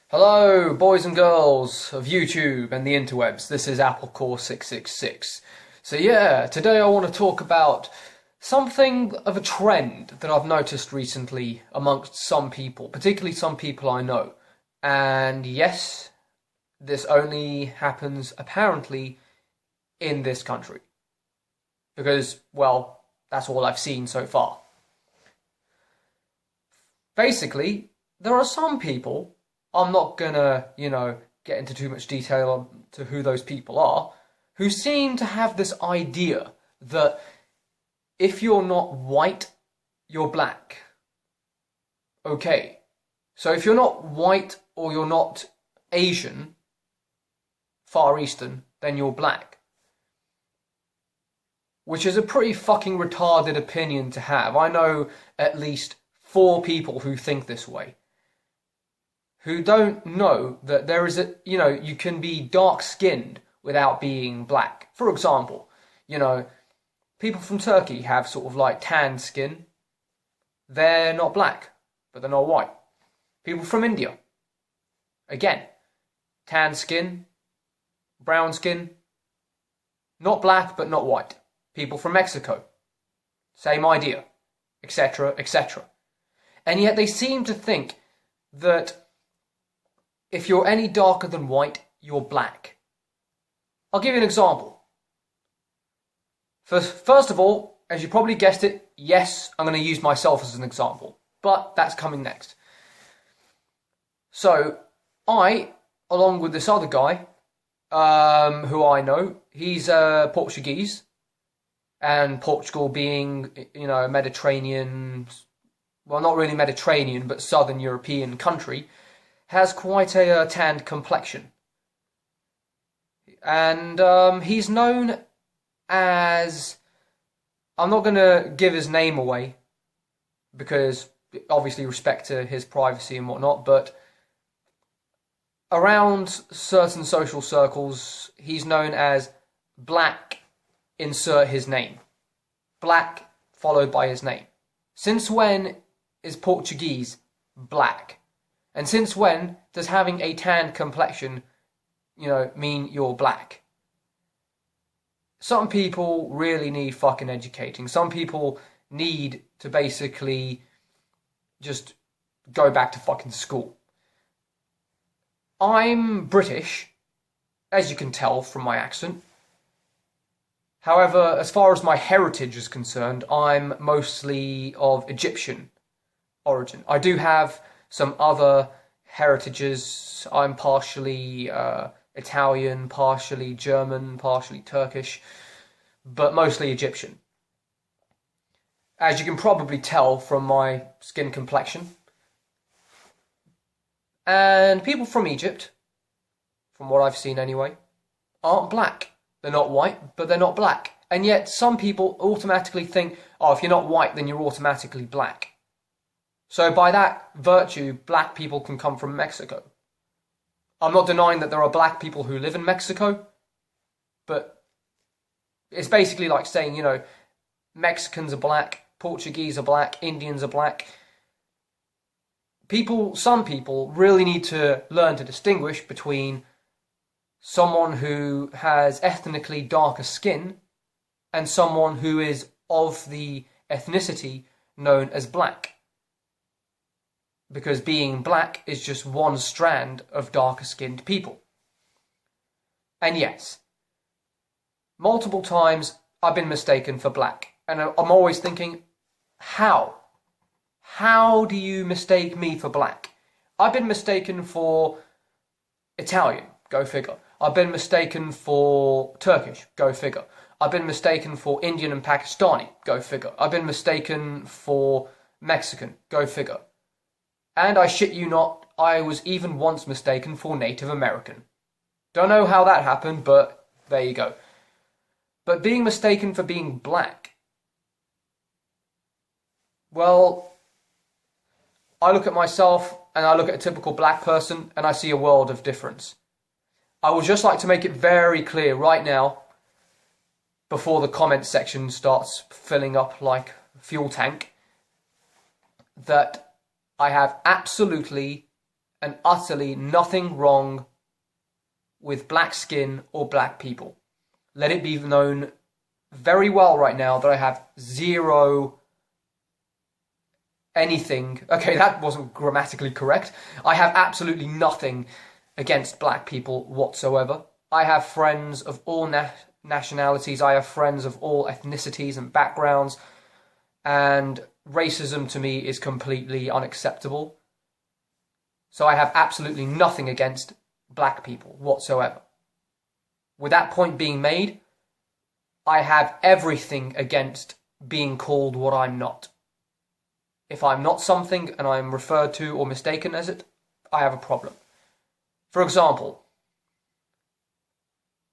Hello, boys and girls of YouTube and the interwebs. This is AppleCore666. So yeah, today I want to talk about something of a trend that I've noticed recently amongst some people, particularly some people I know. And yes, this only happens apparently in this country. Because, well, that's all I've seen so far. Basically, there are some people, I'm not gonna, get into too much detail on to who those people are, who seem to have this idea that if you're not white, you're black. Okay, so if you're not white or you're not Asian, Far Eastern, then you're black. Which is a pretty fucking retarded opinion to have. I know at least 4 people who think this way. Who don't know that there is you can be dark-skinned without being black. For example, people from Turkey have sort of like tan skin. They're not black, but they're not white. People from India, again, tan skin, brown skin, not black, but not white. People from Mexico, same idea, etc., etc. And yet they seem to think that if you're any darker than white, you're black. I'll give you an example. First of all, as you probably guessed it, yes, I'm going to use myself as an example. But that's coming next. So, I, along with this other guy, who I know, he's Portuguese. And Portugal being, a Mediterranean, well, not really Mediterranean, but Southern European country, has quite a tanned complexion. And he's known as, I'm not going to give his name away, because obviously respect to his privacy and whatnot, but around certain social circles, he's known as Black, insert his name. Black followed by his name. Since when is Portuguese black? And since when does having a tanned complexion, mean you're black? Some people really need fucking educating. Some people need to basically just go back to fucking school. I'm British, as you can tell from my accent. However, as far as my heritage is concerned, I'm mostly of Egyptian origin. I do have some other heritages. I'm partially Italian, partially German, partially Turkish, but mostly Egyptian. As you can probably tell from my skin complexion. And people from Egypt, from what I've seen anyway, aren't black. They're not white, but they're not black. And yet some people automatically think, oh, if you're not white, then you're automatically black. So by that virtue, black people can come from Mexico. I'm not denying that there are black people who live in Mexico, but it's basically like saying, Mexicans are black, Portuguese are black, Indians are black. Some people really need to learn to distinguish between someone who has ethnically darker skin and someone who is of the ethnicity known as black. Because being black is just one strand of darker skinned people. And yes, multiple times I've been mistaken for black. And I'm always thinking, how? How do you mistake me for black? I've been mistaken for Italian, go figure. I've been mistaken for Turkish, go figure. I've been mistaken for Indian and Pakistani, go figure. I've been mistaken for Mexican, go figure. And I shit you not, I was even once mistaken for Native American. Don't know how that happened, but there you go. But being mistaken for being black, well, I look at myself and I look at a typical black person and I see a world of difference. I would just like to make it very clear right now, before the comment section starts filling up like a fuel tank, that I have absolutely and utterly nothing wrong with black skin or black people. Let it be known very well right now that I have zero anything. Okay, that wasn't grammatically correct. I have absolutely nothing against black people whatsoever. I have friends of all nationalities. I have friends of all ethnicities and backgrounds. And racism to me is completely unacceptable. So I have absolutely nothing against black people whatsoever. With that point being made, I have everything against being called what I'm not. If I'm not something and I'm referred to or mistaken as it, I have a problem. For example,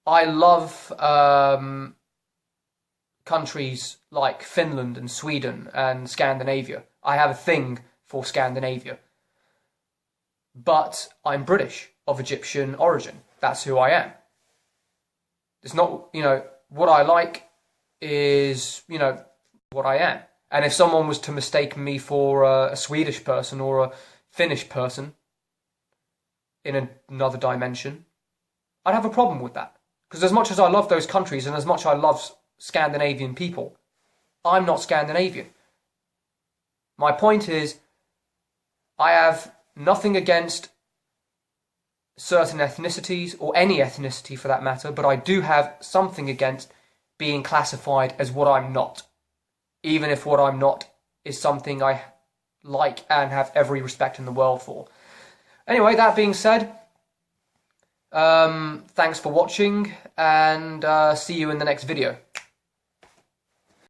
I love countries like Finland and Sweden and Scandinavia. I have a thing for Scandinavia. But I'm British, of Egyptian origin. That's who I am. It's not, what I like is, what I am. And if someone was to mistake me for a Swedish person or a Finnish person in another dimension, I'd have a problem with that. Because as much as I love those countries and as much as I love Scandinavian people, I'm not Scandinavian. My point is, I have nothing against certain ethnicities, or any ethnicity for that matter, but I do have something against being classified as what I'm not. Even if what I'm not is something I like and have every respect in the world for. Anyway, that being said, thanks for watching, and see you in the next video.